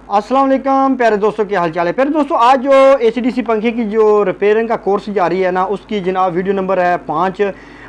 अस्सलाम वालेकुम प्यारे दोस्तों, क्या हाल चाल है। प्यारे दोस्तों, आज जो एसीडीसी पंखे की जो रिपेयरिंग का कोर्स जारी है ना, उसकी जनाब वीडियो नंबर है 5।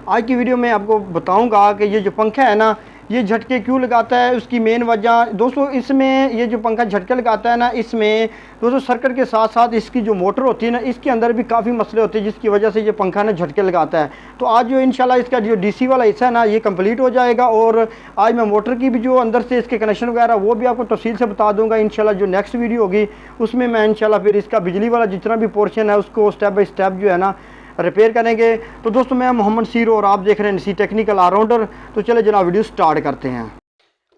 आज की वीडियो में आपको बताऊंगा कि ये जो पंखा है ना, ये झटके क्यों लगाता है, उसकी मेन वजह। दोस्तों, इसमें ये जो पंखा झटके लगाता है ना, इसमें दोस्तों सर्किट के साथ साथ इसकी जो मोटर होती है ना, इसके अंदर भी काफ़ी मसले होते हैं, जिसकी वजह से ये पंखा ना झटके लगाता है। तो आज जो इंशाल्लाह इसका जो डीसी वाला हिस्सा है ना, ये कंप्लीट हो जाएगा। और आज मैं मोटर की भी जो अंदर से इसके कनेक्शन वगैरह वो भी आपको तफसील से बता दूंगा इंशाल्लाह। जो नेक्स्ट वीडियो होगी उसमें मैं इंशाल्लाह फिर इसका बिजली वाला जितना भी पोर्शन है उसको स्टेप बाय स्टेप जो है ना रिपेयर करेंगे। तो दोस्तों, मैं मोहम्मद सीर और आप देख रहे हैं सी टेक्निकल ऑलराउंडर। तो चले जनाब वीडियो स्टार्ट करते हैं।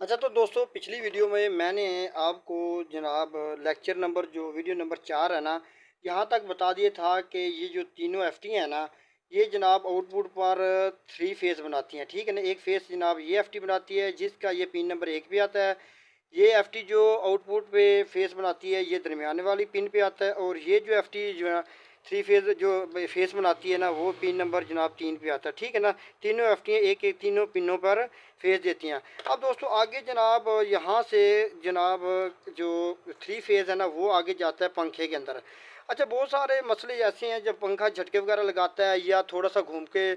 अच्छा, तो दोस्तों, पिछली वीडियो में मैंने आपको जनाब लेक्चर नंबर जो वीडियो नंबर 4 है ना, यहाँ तक बता दिया था कि ये जो तीनों एफटी हैं ना, ये जनाब आउटपुट पर 3 फेज़ बनाती हैं। ठीक है ना, एक फेज़ जनाब ये एफटी बनाती है जिसका ये पिन नंबर 1 पे आता है। ये एफटी जो आउटपुट पे फेस बनाती है ये दरमियाने वाली पिन पे आता है। और ये जो एफटी जो है 3 फेज़ जो फेस बनाती है ना, वो पिन नंबर जनाब 3 पे आता है। ठीक है ना, तीनों एफटी एक एक तीनों पिनों पर फेज़ देती हैं। अब दोस्तों आगे जनाब यहाँ से जनाब जो 3 फेज़ है ना, वो आगे जाता है पंखे के अंदर। अच्छा, बहुत सारे मसले ऐसे हैं जब पंखा झटके वगैरह लगाता है या थोड़ा सा घूम के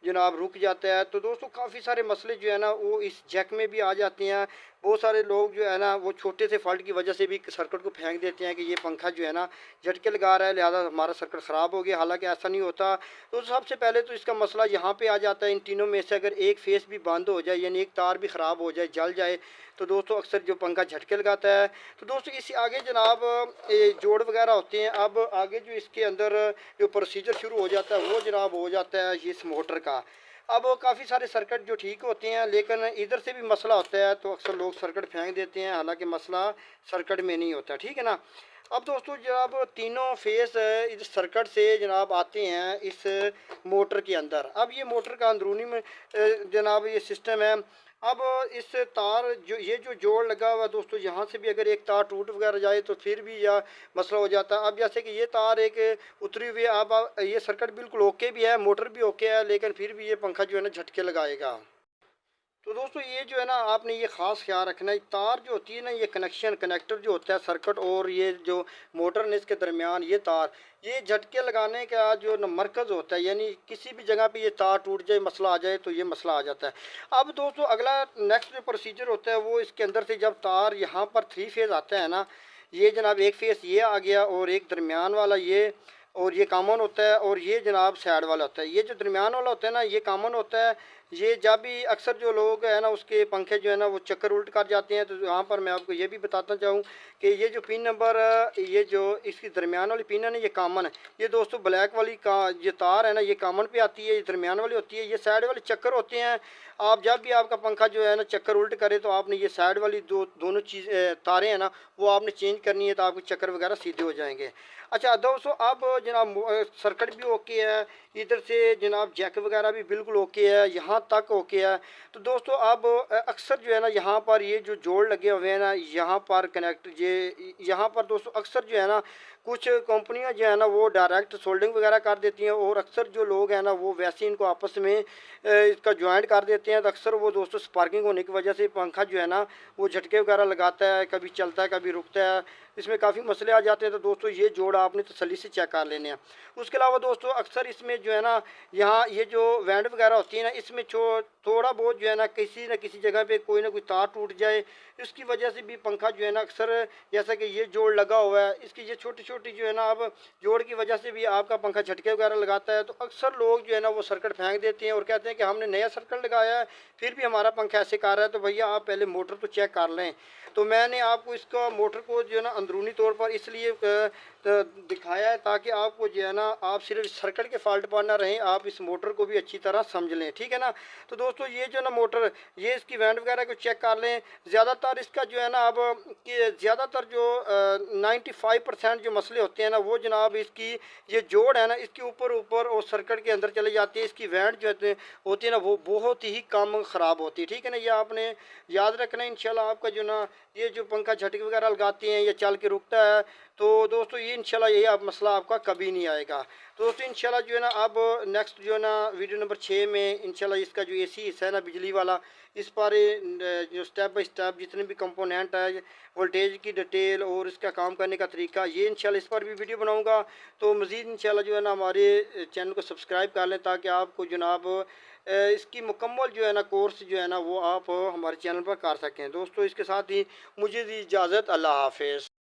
जनाब रुक जाता है, तो दोस्तों काफ़ी सारे मसले जो है ना वो इस जैक में भी आ जाते हैं। बहुत सारे लोग जो है ना वो छोटे से फॉल्ट की वजह से भी सर्किट को फेंक देते हैं कि ये पंखा जो है ना झटके लगा रहा है, लिहाजा हमारा सर्किट ख़राब हो गया। हालांकि ऐसा नहीं होता। तो सबसे पहले तो इसका मसला यहाँ पे आ जाता है, इन तीनों में से अगर एक फेस भी बंद हो जाए यानी एक तार भी ख़राब हो जाए, जल जाए, तो दोस्तों अक्सर जो पंखा झटके लगाता है। तो दोस्तों इस आगे जनाब जोड़ वगैरह होते हैं। अब आगे जो इसके अंदर जो प्रोसीजर शुरू हो जाता है वो जनाब हो जाता है इस मोटर का। अब काफ़ी सारे सर्किट जो ठीक होते हैं, लेकिन इधर से भी मसला होता है तो अक्सर लोग सर्किट फेंक देते हैं, हालांकि मसला सर्किट में नहीं होता। ठीक है ना। अब दोस्तों जनाब तीनों फेस इस सर्किट से जनाब आते हैं इस मोटर के अंदर। अब ये मोटर का अंदरूनी में जनाब ये सिस्टम है। अब इस तार जो ये जो जोड़ लगा हुआ दोस्तों, यहाँ से भी अगर एक तार टूट वगैरह जाए तो फिर भी यह मसला हो जाता है। अब जैसे कि ये तार एक उतरी हुई है, अब ये सर्किट बिल्कुल ओके भी है, मोटर भी ओके है, लेकिन फिर भी ये पंखा जो है ना झटके लगाएगा। तो दोस्तों ये जो है ना आपने ये ख़ास ख्याल रखना है, तार जो होती है ना, ये कनेक्टर जो होता है सर्किट और ये जो मोटर ने इसके दरमियान ये तार, ये झटके लगाने का जो न मरकज़ होता है, यानी किसी भी जगह पे ये तार टूट जाए, मसला आ जाए, तो ये मसला आ जाता है। अब दोस्तों अगला नेक्स्ट जो प्रोसीजर होता है वो इसके अंदर से जब तार यहाँ पर 3 फेज़ आता है ना, ये जनाब एक फेज़ ये आ गया और एक दरमियान वाला ये, और ये कॉमन होता है, और ये जनाब साइड वाला होता है। ये जो दरमियान वाला होता है ना, ये कॉमन होता है। ये जब भी अक्सर जो लोग है ना उसके पंखे जो है ना वो चक्कर उल्ट कर जाते हैं, तो यहाँ पर मैं आपको ये भी बताता चाहूँ कि ये जो पिन नंबर ये जो इसकी दरमियान वाली पिन है ना, ये कॉमन है। ये दोस्तों ब्लैक वाली का ये तार है ना, ये कॉमन पे आती है, ये दरमियान वाली होती है। ये साइड वाले चक्कर होते हैं। आप जब भी आपका पंखा जो है ना चक्कर उल्ट करे तो आपने ये साइड वाली दोनों चीज़ तारें हैं ना वो आपने चेंज करनी है, तो आपके चक्कर वगैरह सीधे हो जाएंगे। अच्छा दोस्तों, अब जनाब सर्किट भी ओके है, इधर से जनाब जैक वगैरह भी बिल्कुल ओके है, यहाँ तक ओके है। तो दोस्तों अब अक्सर जो है ना यहाँ पर ये जो जोड़ लगे हुए हैं ना, यहाँ पर कनेक्ट ये यहाँ पर दोस्तों अक्सर जो है ना कुछ कंपनियां जो है ना वो डायरेक्ट सोल्डिंग वगैरह कर देती हैं, और अक्सर जो लोग हैं ना वो वैसे इनको आपस में इसका ज्वाइंट कर देते हैं। तो अक्सर वो दोस्तों स्पार्किंग होने की वजह से पंखा जो है ना वो झटके वगैरह लगाता है, कभी चलता है कभी रुकता है, इसमें काफ़ी मसले आ जाते हैं। तो दोस्तों ये जोड़ आपने तसल्ली से चेक कर लेने हैं। उसके अलावा दोस्तों अक्सर इसमें जो है ना यहाँ ये जो वैंड वगैरह होती है ना, इसमें थोड़ा बहुत जो है ना किसी जगह पे कोई ना कोई तार टूट जाए, इसकी वजह से भी पंखा जो है ना अक्सर, जैसा कि ये जोड़ लगा हुआ है, इसकी ये छोटी छोटी जो है ना अब जोड़ की वजह से भी आपका पंखा झटके वगैरह लगाता है। तो अक्सर लोग जो है ना वो सर्किट फेंक देते हैं और कहते हैं कि हमने नया सर्किट लगाया है फिर भी हमारा पंखा ऐसे कर रहा है। तो भैया आप पहले मोटर तो चेक कर लें। तो मैंने आपको इसका मोटर को जो है ना अंदरूनी तौर पर इसलिए दिखाया है ताकि आपको जो है ना आप सिर्फ सर्किट के फॉल्ट पर ना रहें, आप इस मोटर को भी अच्छी तरह समझ लें। ठीक है ना। तो दोस्तों ये जो ना मोटर, ये इसकी वैंड वगैरह को चेक कर लें। ज़्यादातर इसका जो है ना अब कि ज़्यादातर जो 95% जो मसले होते हैं ना वो जनाब इसकी ये जोड़ है ना इसके ऊपर ऊपर और सर्किट के अंदर चले जाती है। इसकी वैंड जो होती है ना वो बहुत ही कम ख़राब होती है। ठीक है ना, ये आपने याद रखना है। इंशाल्लाह आपका जो ना ये जो पंखा झटके वगैरह लगाते हैं या चल के रुकता है तो दोस्तों ये इंशाल्लाह ये आप मसला आपका कभी नहीं आएगा। तो दोस्तों इंशाल्लाह जो है ना अब नेक्स्ट जो है ना वीडियो नंबर 6 में इंशाल्लाह इसका जो एसी हिस्सा है ना बिजली वाला, इस पर जो स्टेप बाय स्टेप जितने भी कंपोनेंट है, वोल्टेज की डिटेल और इसका काम करने का तरीका, ये इंशाल्लाह इस पर भी वीडियो बनाऊँगा। तो मज़ीद इंशाल्लाह जो है ना हमारे चैनल को सब्सक्राइब कर लें ताकि आपको जनाब इसकी मुकम्मल जो है ना कोर्स जो है ना वो आप हमारे चैनल पर कर सकें। दोस्तों इसके साथ ही मुझे दी इजाज़त, अल्लाह हाफ़िज़।